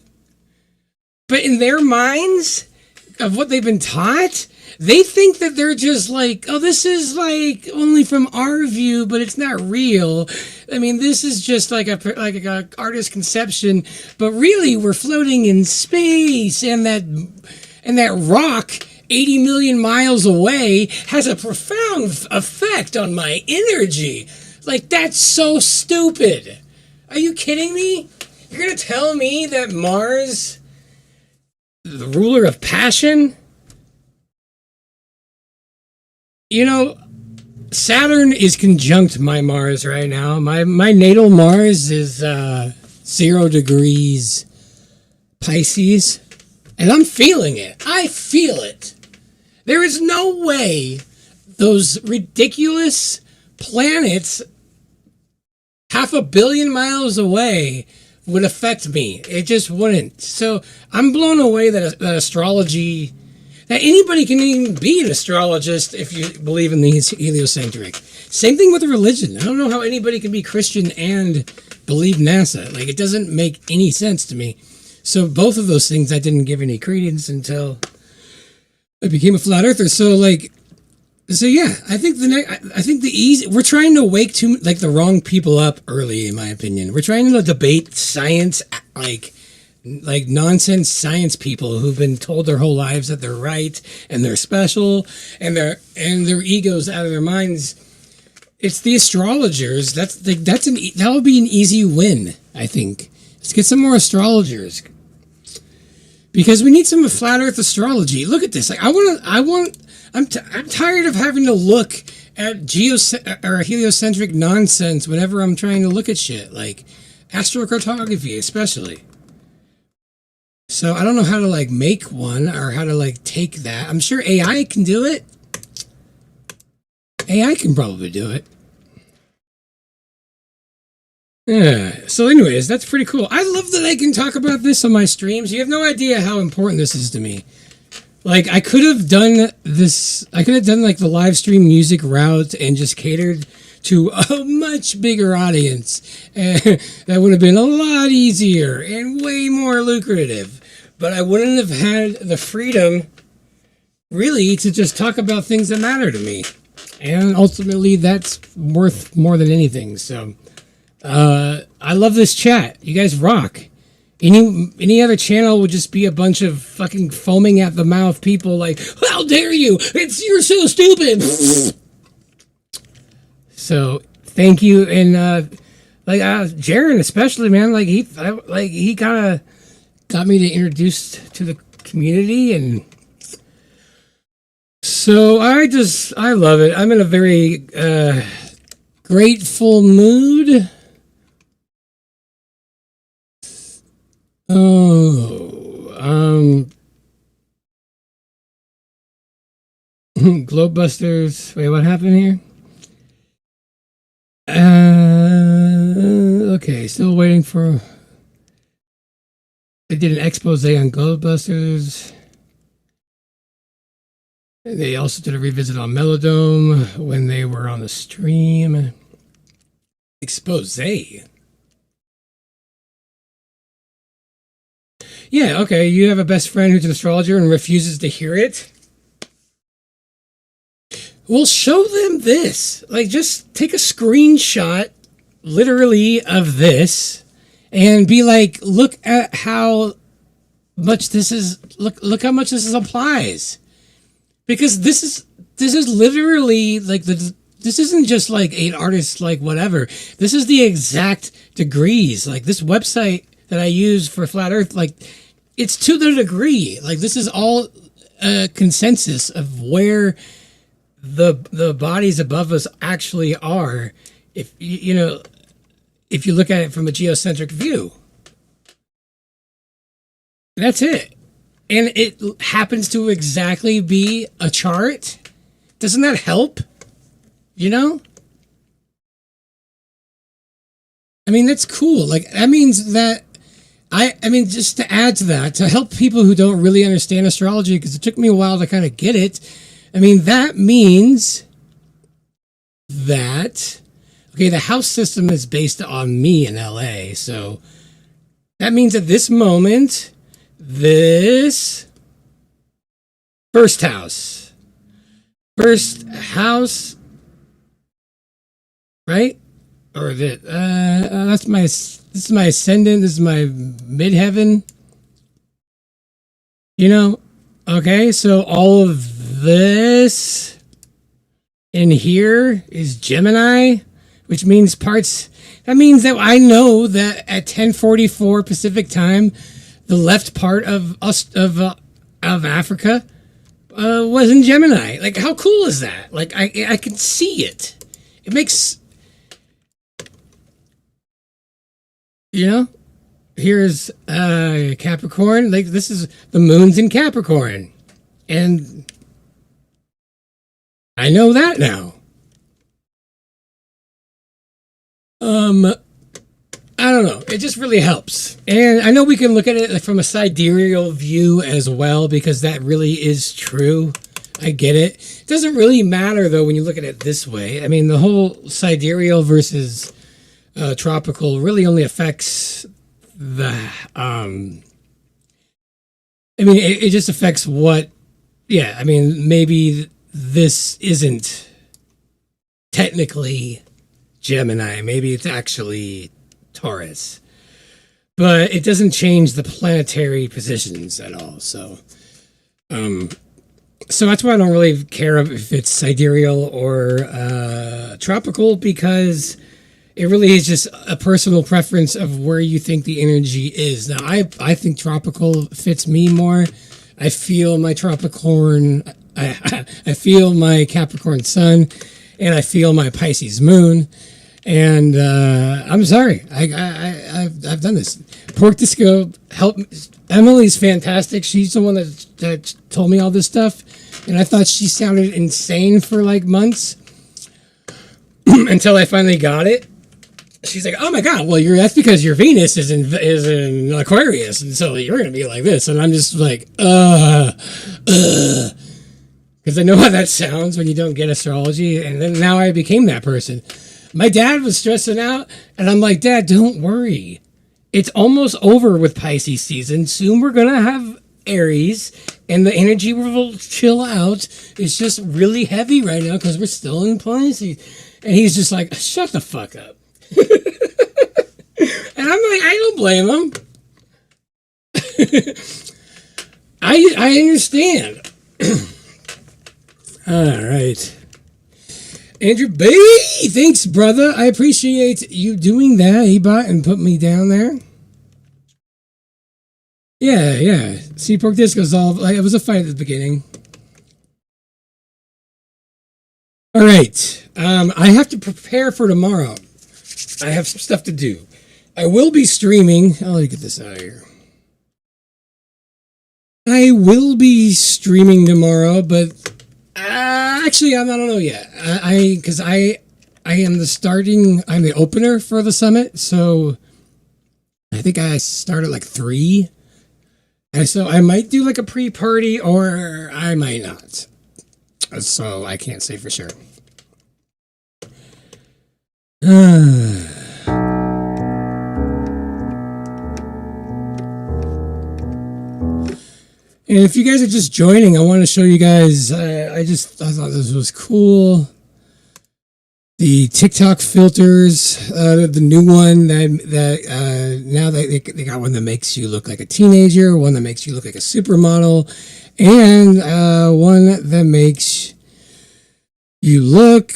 But in their minds of what they've been taught, they think that they're just like, oh, this is like only from our view, but it's not real. I mean, this is just like a artist's conception, but really we're floating in space, and that rock 80 million miles away has a profound effect on my energy. Like, that's so stupid. Are you kidding me? You're gonna tell me that Mars, the ruler of passion? You know, Saturn is conjunct my Mars right now. My natal Mars is 0 degrees Pisces, and I'm feeling it. I feel it. There is no way those ridiculous planets 500 million miles away would affect me. It just wouldn't. So I'm blown away that astrology, that anybody can even be an astrologist if you believe in the heliocentric. Same thing with religion. I don't know how anybody can be Christian and believe NASA. Like, it doesn't make any sense to me. So both of those things I didn't give any credence until I became a flat earther. So like, so yeah, I think the easy, we're trying to wake the wrong people up early, in my opinion. We're trying to debate science, like nonsense science people who've been told their whole lives that they're right and they're special and their egos out of their minds. It's the astrologers. That would be an easy win, I think. Let's get some more astrologers. Because we need some flat Earth astrology. Look at this. Like I'm tired of having to look at heliocentric nonsense whenever I'm trying to look at shit, like astrocartography, especially. So I don't know how to like make one or how to like take that. I'm sure AI can do it. AI can probably do it. Yeah. So anyways, that's pretty cool. I love that I can talk about this on my streams. You have no idea how important this is to me. Like I could have done this. I could have done like the live stream music route and just catered to a much bigger audience. And that would have been a lot easier and way more lucrative. But I wouldn't have had the freedom really to just talk about things that matter to me. And ultimately that's worth more than anything. So I love this chat. You guys rock. Any other channel would just be a bunch of fucking foaming at the mouth people like, how dare you? You're so stupid. So thank you. And Jaron especially, man, he kind of got me to introduce to the community, and so I love it. I'm in a very grateful mood. Globebusters. Wait, what happened here? Okay, still waiting for. They did an expose on Globebusters. They also did a revisit on Melodome when they were on the stream. Expose. Yeah, okay, you have a best friend who's an astrologer and refuses to hear it? Well, show them this. Like, just take a screenshot, literally, of this, and be like, look at how much this is, look how much this applies. Because this is literally, like, this isn't just, like, an artist, like, whatever. This is the exact degrees. Like, this website that I use for Flat Earth, like, it's to the degree. Like, this is all a consensus of where the bodies above us actually are, if you look at it from a geocentric view. That's it. And it happens to exactly be a chart. Doesn't that help? I mean, that's cool. Like, that means that I mean, just to add to that, to help people who don't really understand astrology, because it took me a while to kind of get it. I mean, that means that, okay, the house system is based on me in LA. So that means at this moment, this first house, right? Or this is my ascendant, this is my midheaven. Okay, so all of this in here is Gemini, which means that means that I know that at 10:44 Pacific time, the left part of Africa was in Gemini. Like, how cool is that? Like, I can see it. It makes, here's Capricorn. Like, this is the moon's in Capricorn, and I know that now. I don't know. It just really helps. And I know we can look at it from a sidereal view as well, because that really is true. I get it. It doesn't really matter, though, when you look at it this way. I mean, the whole sidereal versus tropical really only affects the... I mean, it just affects what yeah, I mean, maybe this isn't technically Gemini. Maybe it's actually Taurus. But it doesn't change the planetary positions at all. So that's why I don't really care if it's sidereal or tropical, because it really is just a personal preference of where you think the energy is. Now, I think tropical fits me more. I feel my Tropicorn, I feel my Capricorn sun, and I feel my Pisces moon. And I'm sorry, I've done this. Pork Disco helped. Emily's fantastic. She's the one that told me all this stuff, and I thought she sounded insane for like months until I finally got it. She's like, "Oh my god, well, that's because your Venus is in Aquarius, and so you're gonna be like this." And I'm just like, because I know how that sounds when you don't get astrology. And then now I became that person. My dad was stressing out, and I'm like, Dad, don't worry. It's almost over with Pisces season. Soon we're going to have Aries, and the energy will chill out. It's just really heavy right now because we're still in Pisces. And he's just like, shut the fuck up. And I'm like, I don't blame him. I understand. All right. Andrew B, thanks, brother. I appreciate you doing that. He bought and put me down there. Yeah. See, Pork Disco's all like, it was a fight at the beginning. All right. I have to prepare for tomorrow. I have some stuff to do. I will be streaming. Oh, let me get this out of here. I will be streaming tomorrow, but actually, I don't know yet. Because I am I'm the opener for the summit, so I think I start at like 3. And so I might do like a pre-party, or I might not. So I can't say for sure. And if you guys are just joining, I want to show you guys, I thought this was cool. The TikTok filters, the new one that now they got one that makes you look like a teenager, one that makes you look like a supermodel, and one that makes you look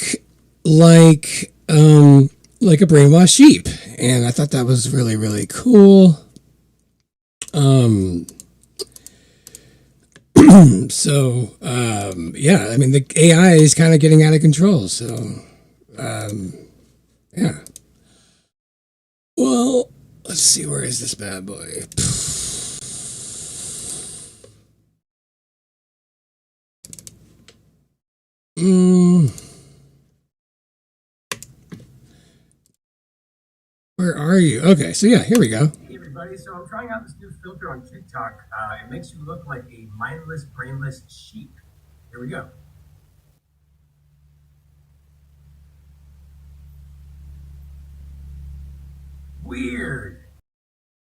like a brainwashed sheep. And I thought that was really, really cool. So, yeah, I mean, the AI is kind of getting out of control. So, yeah. Well, let's see. Where is this bad boy? Where are you? Okay, so yeah, here we go. Hey everybody, so I'm trying out this new filter on TikTok. It makes you look like a mindless, brainless sheep. Here we go. Weird.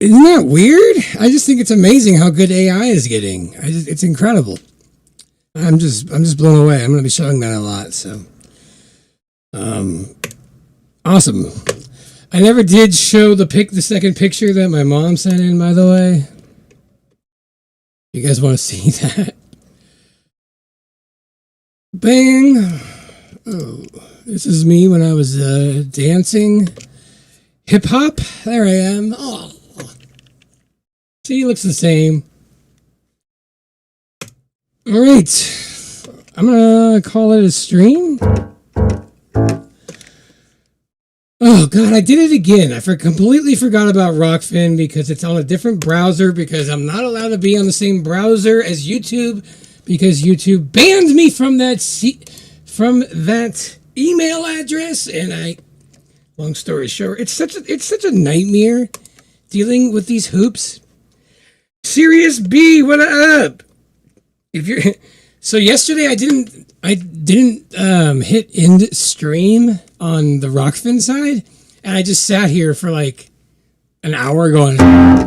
Isn't that weird? I just think it's amazing how good AI is getting. It's incredible. I'm just blown away. I'm going to be showing that a lot. So, awesome. I never did show the second picture that my mom sent in, by the way. You guys want to see that? Bang! Oh, this is me when I was dancing. Hip hop. There I am. Oh, see, looks the same. All right, I'm gonna call it a stream. Oh god, I did it again. I completely forgot about Rockfin because it's on a different browser, because I'm not allowed to be on the same browser as YouTube, because YouTube banned me from that email address. And long story short, it's such a nightmare dealing with these hoops. Serious B, what up? So yesterday I didn't hit end stream on the Rockfin side, and I just sat here for like an hour going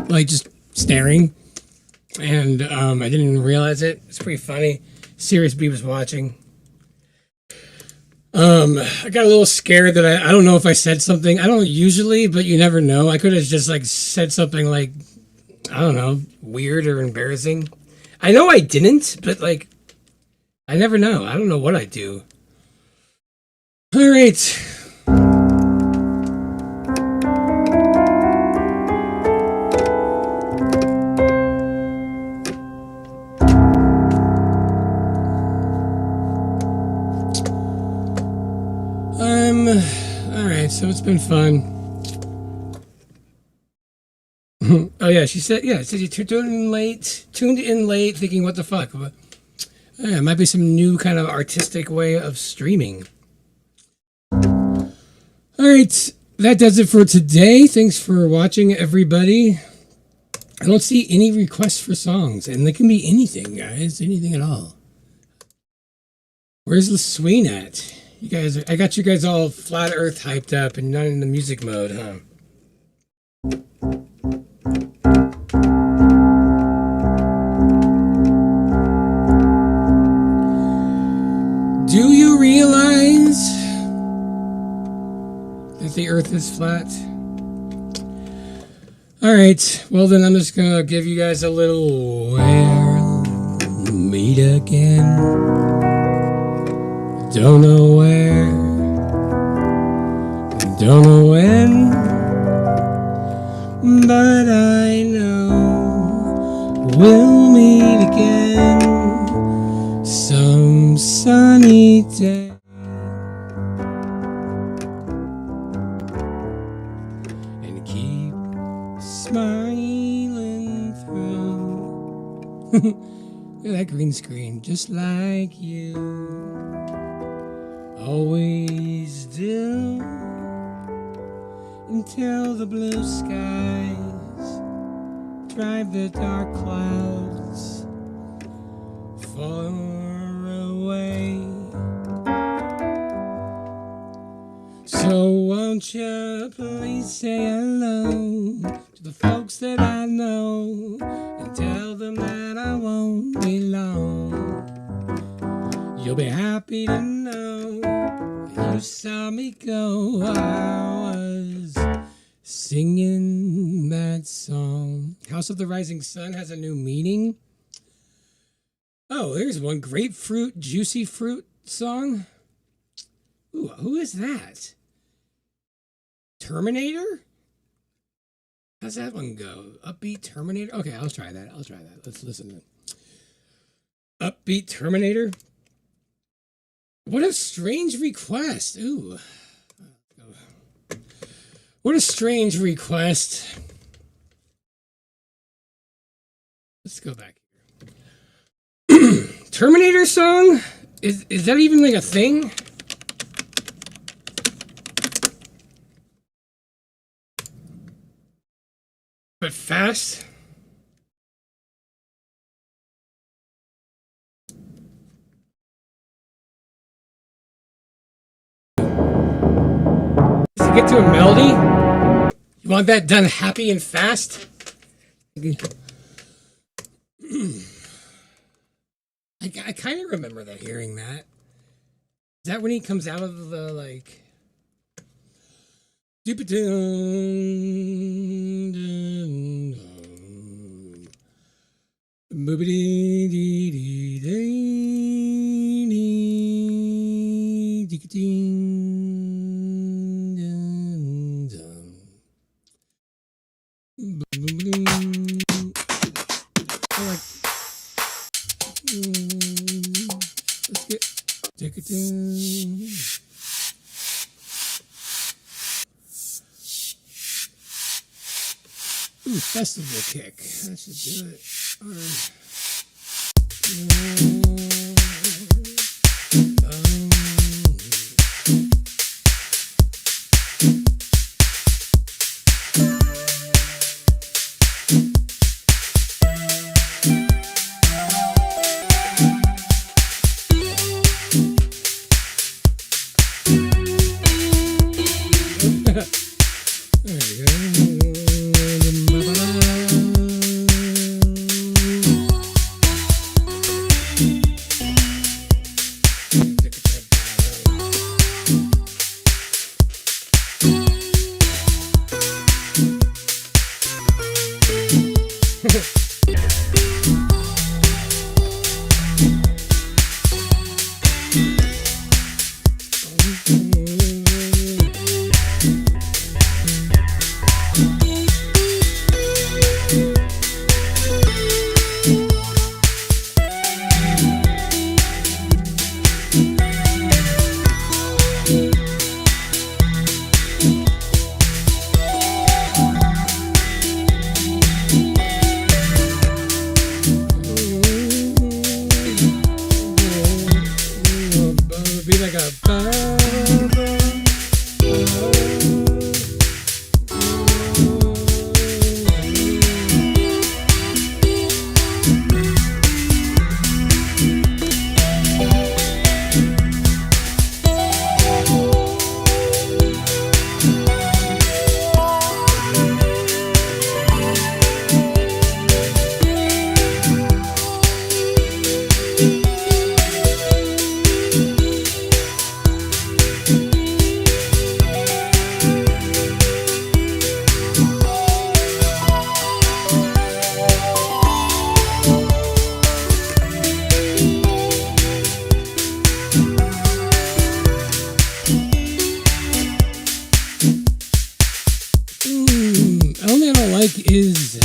like just staring, and I didn't realize it. It's pretty funny. Serious B was watching. I got a little scared that I don't know if I said something. I don't usually, but you never know. I could have just like said something like, I don't know, weird or embarrassing. I know I didn't, but like, I never know. I don't know what I do. All right. All right, so it's been fun. Oh yeah, she said you tuned in late, thinking what the fuck. But, it might be some new kind of artistic way of streaming. All right, that does it for today. Thanks for watching, everybody. I don't see any requests for songs, and they can be anything, guys, anything at all. Where's the swing at? You guys, I got you guys all flat earth hyped up and not in the music mode, huh? Do you realize that the earth is flat? All right, well then I'm just gonna give you guys a little we'll meet again. Don't know where, don't know when, but I know we'll meet again some sunny day. And keep smiling through. Look at that green screen, just like you always do, until the blue skies drive the dark clouds far away. So won't you please say hello to the folks that I know, and tell them that I won't be long. You'll be happy to know you saw me go. I was singing that song. House of the Rising Sun has a new meaning. Oh, there's one. Grapefruit, Juicy Fruit song. Ooh, who is that? Terminator? How's that one go? Upbeat Terminator? Okay, I'll try that. Let's listen to it. Upbeat Terminator? What a strange request. Ooh. What a strange request. Let's go back here. Terminator song? Is that even like a thing? But fast? To get to a melody? You want that done happy and fast? I kind of remember that, hearing that. Is that when he comes out of the, like... Let's get ooh, festival kick. That should do it. All right. don't like is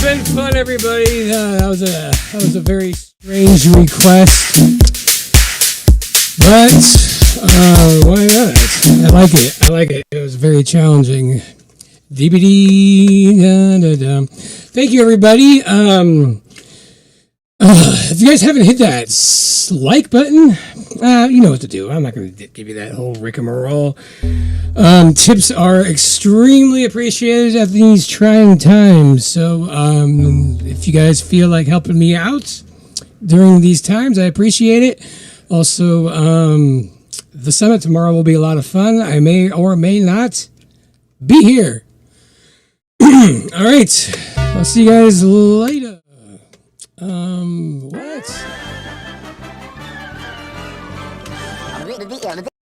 been fun, everybody. That was a very strange request, but why not? I like it. It was very challenging. Thank you, everybody. If you guys haven't hit that like button, you know what to do. I'm not going to give you that whole rigmarole. Tips are extremely appreciated at these trying times. So if you guys feel like helping me out during these times, I appreciate it. Also, the summit tomorrow will be a lot of fun. I may or may not be here. All right. I'll see you guys later. What? I'm reading the end of the